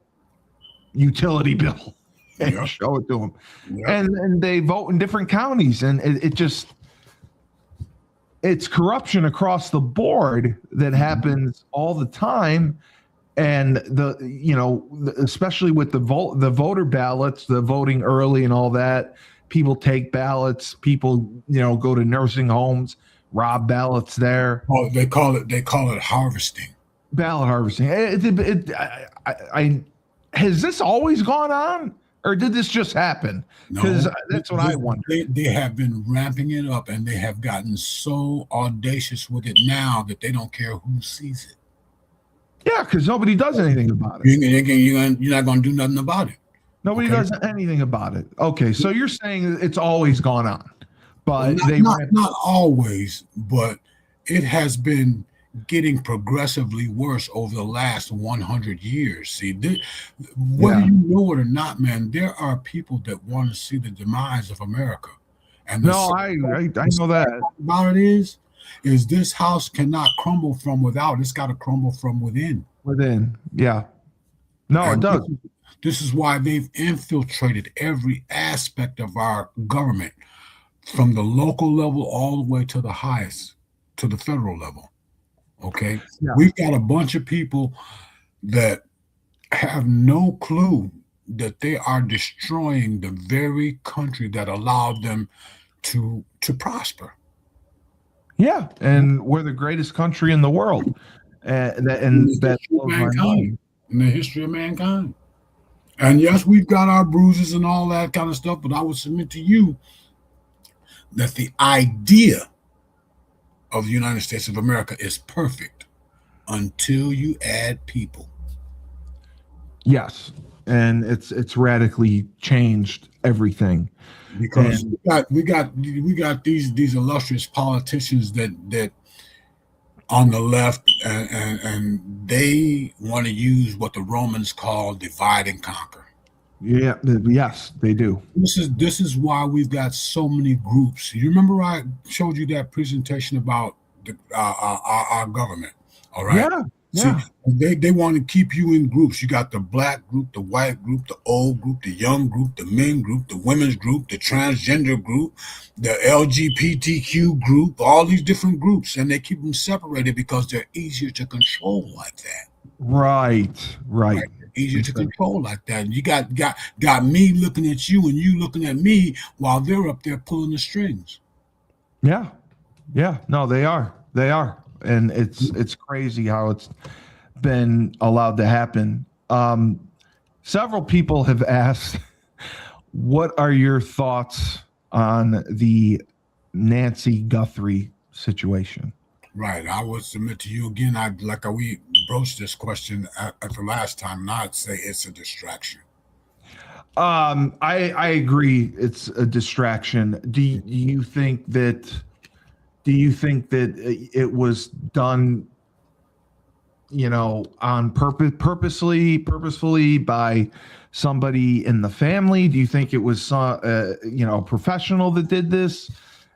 utility bill and Yeah. show it to them. Yeah. And they vote in different counties, and it just it's corruption across the board that happens all the time. And especially with the voter ballots, the voting early and all that, people take ballots, people go to nursing homes, rob ballots there. Oh, they call it harvesting. Ballot harvesting. Has this always gone on, or did this just happen? Because that's what I wonder. They have been ramping it up, and they have gotten so audacious with it now that they don't care who sees it. Yeah, because nobody does anything about it. You're not going to do nothing about it. Nobody does anything about it. Okay, so you're saying it's always gone on, but not always, but it has been getting progressively worse over the last 100 years. See, whether you know it or not, man, there are people that want to see the demise of America. And I know that. About it is this house cannot crumble from without. It's got to crumble from within. Within, yeah. No, it does. This is why they've infiltrated every aspect of our government, from the local level all the way to the highest, to the federal level. Okay, yeah. We've got a bunch of people that have no clue that they are destroying the very country that allowed them to prosper. Yeah, and we're the greatest country in the world, and that blows my mind. In the history of mankind. And yes, we've got our bruises and all that kind of stuff, but I would submit to you that the idea of the United States of America is perfect until you add people. Yes, and it's radically changed everything. Because we got these illustrious politicians that on the left, and they want to use what the Romans call divide and conquer. Yeah, yes, they do. This is why we've got so many groups. You remember I showed you that presentation about our government, all right? Yeah. See, they want to keep you in groups. You got the black group, the white group, the old group, the young group, the men group, the women's group, the transgender group, the LGBTQ group, all these different groups, and they keep them separated because they're easier to control like that. Right. Easier to control like that. And you got me looking at you and you looking at me while they're up there pulling the strings. Yeah. No, they are. And it's crazy how it's been allowed to happen. Several people have asked, what are your thoughts on the Nancy Guthrie situation? Right. I would submit to you again, we broached this question at the last time, and I'd say it's a distraction. I agree it's a distraction. Do you think that it was done, on purposefully by somebody in the family? Do you think it was a professional that did this?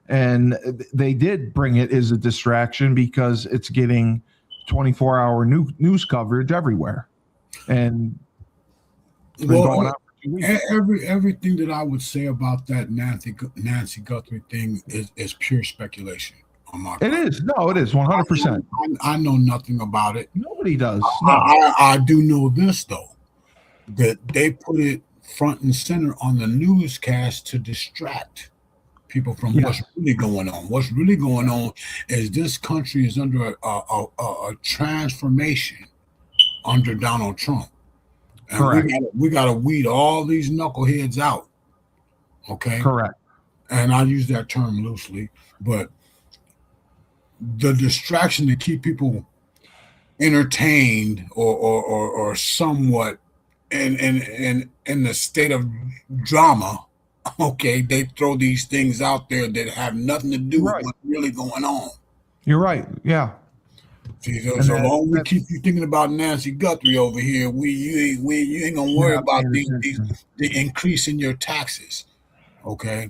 And they did bring it as a distraction because it's getting 24-hour news coverage everywhere. And going on everything that I would say about that Nancy Guthrie thing is pure speculation on my part. It is. No, it is 100%. I know nothing about it. Nobody does. No. I do know this, though, that they put it front and center on the newscast to distract people from what's really going on. What's really going on is this country is under a transformation under Donald Trump. And correct. We got to weed all these knuckleheads out. Okay? Correct. And I use that term loosely, but the distraction to keep people entertained or somewhat in the state of drama. Okay, they throw these things out there that have nothing to do with what's really going on. You're right. Yeah. See, so long we keep you thinking about Nancy Guthrie over here, you ain't gonna worry about the increase in your taxes. Okay,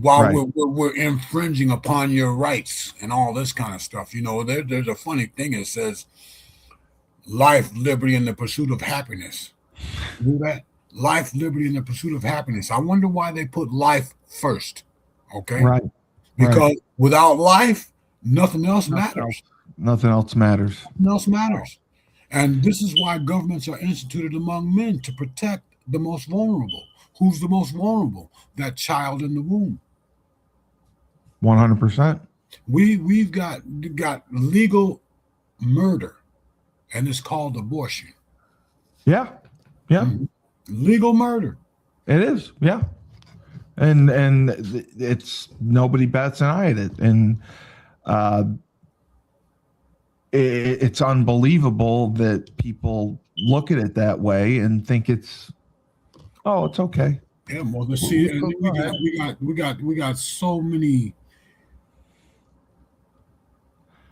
while Right. we're infringing upon your rights and all this kind of stuff. There's a funny thing that says life, liberty, and the pursuit of happiness. Do that? Life, liberty, and the pursuit of happiness. I wonder why they put life first. Okay. Right. Because without life, nothing else Nothing matters. Nothing else matters. Nothing else matters. And this is why governments are instituted among men to protect the most vulnerable. Who's the most vulnerable? That child in the womb. 100%. We've got legal murder, and it's called abortion. Yeah. Yeah. Legal murder. It is. Yeah. And it's nobody bats an eye at it. And it's unbelievable that people look at it that way and think it's okay. Yeah, well, see, and we got so many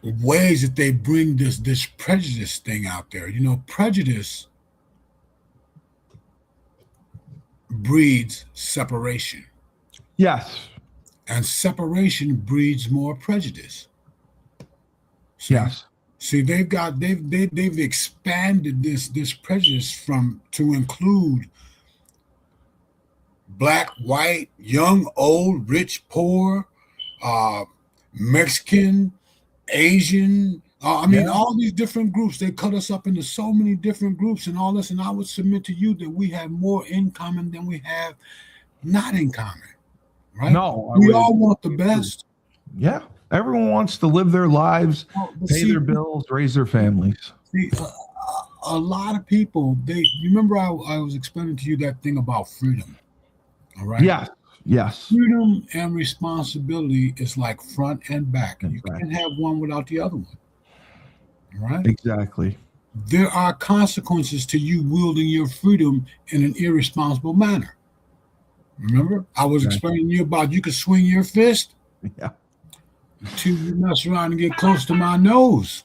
ways that they bring this prejudice thing out there. Prejudice breeds separation. Yes. And separation breeds more prejudice. Yes. See, they've expanded this prejudice to include black, white, young, old, rich, poor, Mexican, Asian. All these different groups. They cut us up into so many different groups and all this. And I would submit to you that we have more in common than we have not in common. Right? No, we all want the best. Yeah. Everyone wants to live their lives, pay their bills, raise their families. See, a lot of people, you remember I was explaining to you that thing about freedom. All right. Yes. Freedom and responsibility is like front and back. You can't have one without the other one. All right. Exactly. There are consequences to you wielding your freedom in an irresponsible manner. Remember, I was explaining to you about you could swing your fist. Yeah. Until you mess around and get close to my nose.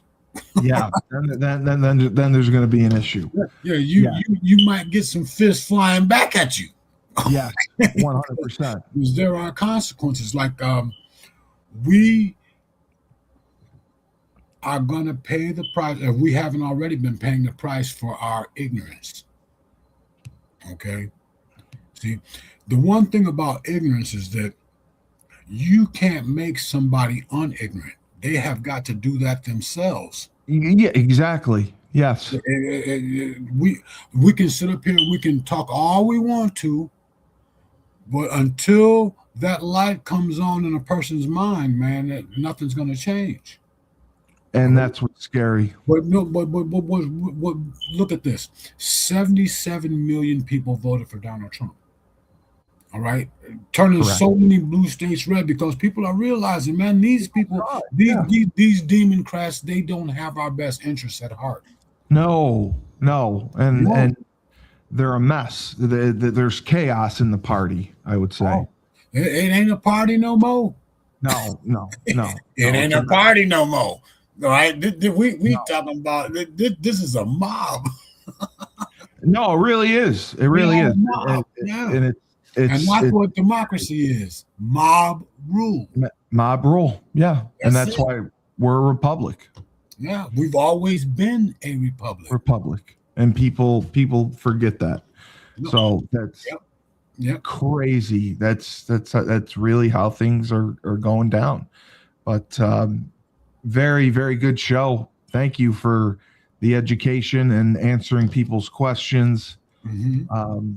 Yeah. Then there's going to be an issue. Yeah. You might get some fists flying back at you. Yeah, 100%. Because there are consequences. Like we are going to pay the price, if we haven't already been paying the price for our ignorance. Okay? See, the one thing about ignorance is that you can't make somebody unignorant. They have got to do that themselves. Yeah, exactly. Yes. We can sit up here, we can talk all we want to, but until that light comes on in a person's mind, man, nothing's going to change. And that's what's scary. But look at this. 77 million people voted for Donald Trump. All right. Turning so many blue states red because people are realizing, man, these people, these Democrats, they don't have our best interests at heart. No. And they're a mess. There's chaos in the party, I would say. Oh, it ain't a party no more. No. It ain't a party no more. All right. We talking about this is a mob. No, it really is. It really is. And and that's what democracy is. Mob rule. Mob rule. Yeah. That's why we're a republic. Yeah. We've always been a republic. And people forget that. No. So that's crazy. That's really how things are going down. But very, very good show. Thank you for the education and answering people's questions. Mm-hmm.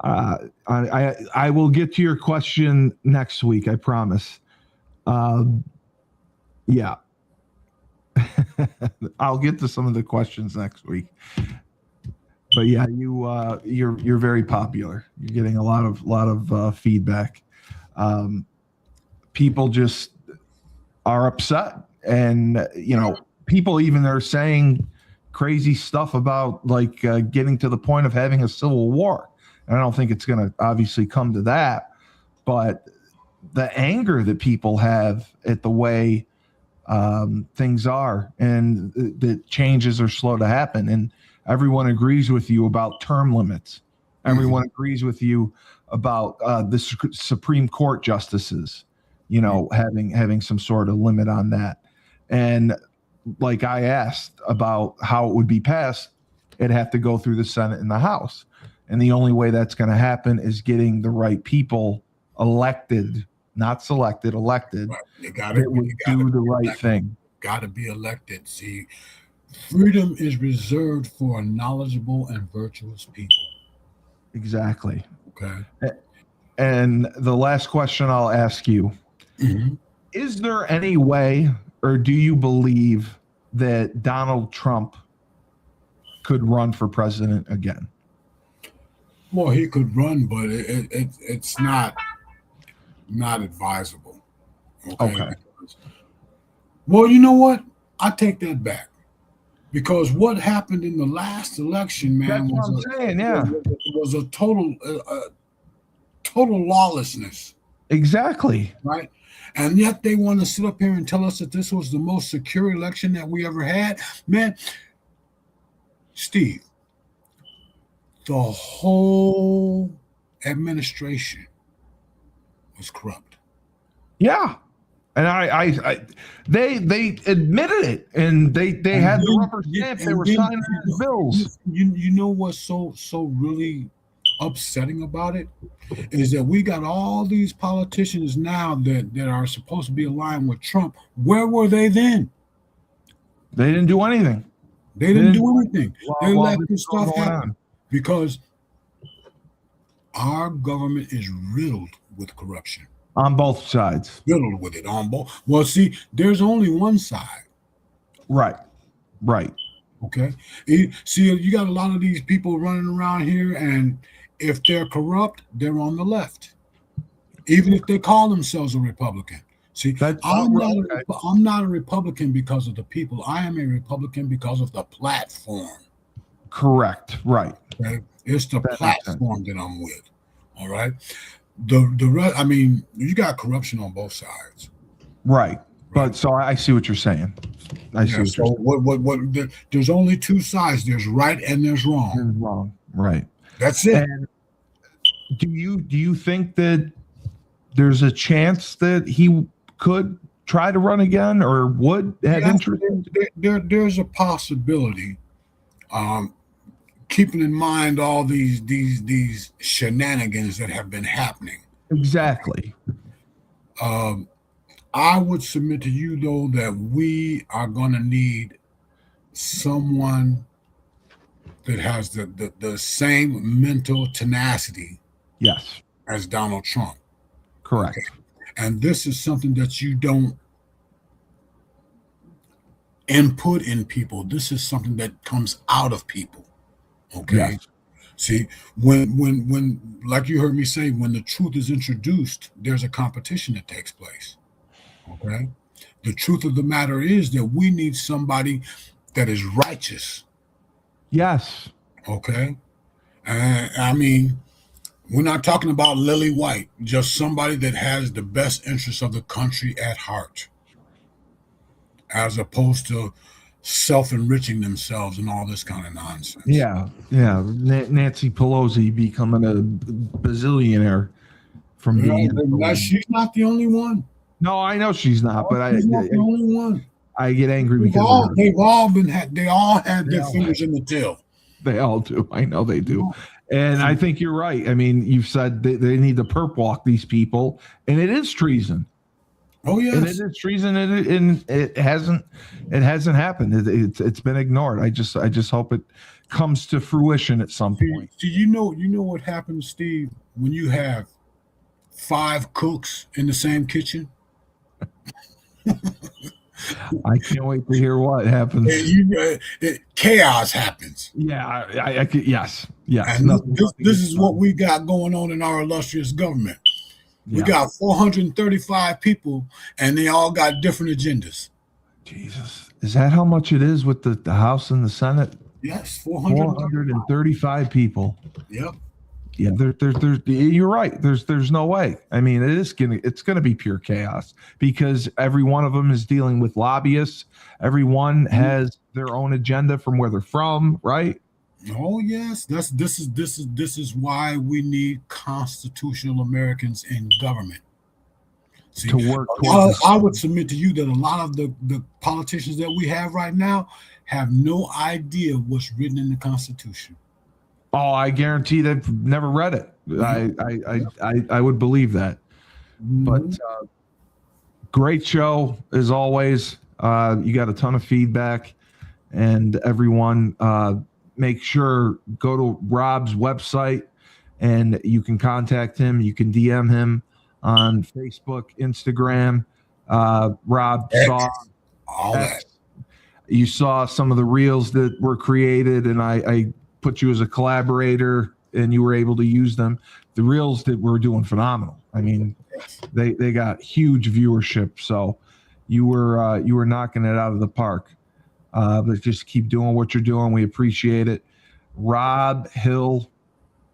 I will get to your question next week. I promise. Yeah. I'll get to some of the questions next week. But yeah, you're very popular. You're getting a lot of feedback. People just are upset, and people even are saying crazy stuff about like getting to the point of having a civil war. And I don't think it's going to obviously come to that, but the anger that people have at the way things are, and the changes are slow to happen. And everyone agrees with you about term limits. Everyone agrees with you about the Supreme Court justices, you know, having some sort of limit on that. And like I asked about how it would be passed, it'd have to go through the Senate and the House. And the only way that's going to happen is getting the right people elected, not selected, elected. Right. They gotta do the right thing. Got to be elected. See, freedom is reserved for knowledgeable and virtuous people. Exactly. Okay. And the last question I'll ask you, is there any way, or do you believe that Donald Trump could run for president again? Well, he could run, but it's not advisable. Okay. Well, you know what? I take that back, because what happened in the last election, man, was a total lawlessness. Exactly. Right. And yet they want to sit up here and tell us that this was the most secure election that we ever had. Man, Steve, the whole administration was corrupt. Yeah. And they admitted it, and they had the rubber stamp. They were signing these bills. You know what's so really upsetting about it is that we got all these politicians now that are supposed to be aligned with Trump. Where were they then? They didn't do anything. They didn't do anything. They let this stuff happen because our government is riddled with corruption. On both sides. Riddled with it on both. Well, see, there's only one side. Right. Okay. See, you got a lot of these people running around here, and if they're corrupt, they're on the left, even if they call themselves a Republican. See, I'm not a Republican because of the people. I am a Republican because of the platform. Correct. Right. Okay? It's the platform that I'm with. All right. The rest, I mean, you got corruption on both sides. Right. But so I see what you're saying. There's only two sides. There's right and there's wrong. There's wrong. Right. That's it. And do you think that there's a chance that he could try to run again, or would have interest? There's a possibility. Keeping in mind all these shenanigans that have been happening. Exactly. I would submit to you, though, that we are going to need someone that has the same mental tenacity, yes, as Donald Trump. Correct. Okay? And this is something that you don't input in people. This is something that comes out of people. Okay. Yes. See, when like you heard me say, when the truth is introduced, there's a competition that takes place. Okay. The truth of the matter is that we need somebody that is righteous. Yes. Okay. I mean, we're not talking about Lily White, just somebody that has the best interests of the country at heart, as opposed to self-enriching themselves and all this kind of nonsense. Yeah. Nancy Pelosi becoming a bazillionaire from being. She's not the only one. No, I know she's not, but she's not the only one. I get angry because they all had their fingers in the till. They all do. I know they do. And I think you're right. I mean, you've said they need to perp walk these people, and it is treason. Oh yes, and it is treason, and it hasn't happened. It's been ignored. I just hope it comes to fruition at some point. Do you know what happens, Steve, when you have 5 cooks in the same kitchen? I can't wait to hear what happens. Chaos happens. Yeah, yes. And this is what we got going on in our illustrious government. We got 435 people, and they all got different agendas. Jesus. Is that how much it is with the House and the Senate? Yes, 435 people. Yep. Yeah, you're right. There's no way. I mean, it's gonna be pure chaos because every one of them is dealing with lobbyists. Everyone has their own agenda from where they're from, right? Oh yes, this is why we need constitutional Americans in government. See, to work towards I would submit to you that a lot of the politicians that we have right now have no idea what's written in the Constitution. Oh, I guarantee they've never read it. I would believe that. But great show as always. You got a ton of feedback, and everyone, make sure go to Robb's website, and you can contact him. You can DM him on Facebook, Instagram. Robb saw all that. You saw some of the reels that were created, and I put you as a collaborator, and you were able to use them. The reels that were doing phenomenal. I mean, they got huge viewership, so you were knocking it out of the park. But just keep doing what you're doing. We appreciate it. Robb Hill,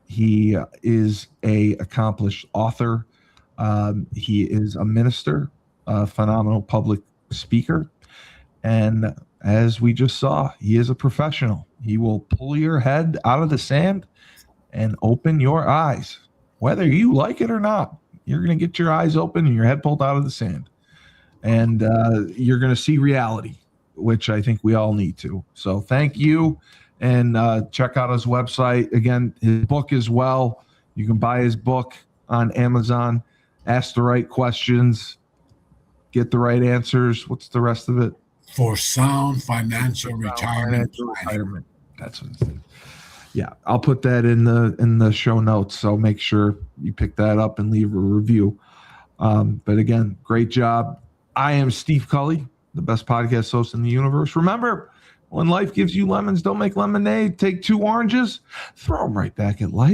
he is a accomplished author. He is a minister, a phenomenal public speaker, and as we just saw, he is a professional. He will pull your head out of the sand and open your eyes, whether you like it or not. You're going to get your eyes open and your head pulled out of the sand, and you're going to see reality, which I think we all need to. So thank you, and check out his website. Again, his book as well. You can buy his book on Amazon. Ask the right questions, get the right answers. What's the rest of it? For sound financial retirement. That's what it is. Yeah, I'll put that in the show notes. So make sure you pick that up and leave a review. But again, great job. I am Steve Cully, the best podcast host in the universe. Remember, when life gives you lemons, don't make lemonade. Take 2 oranges, throw them right back at life.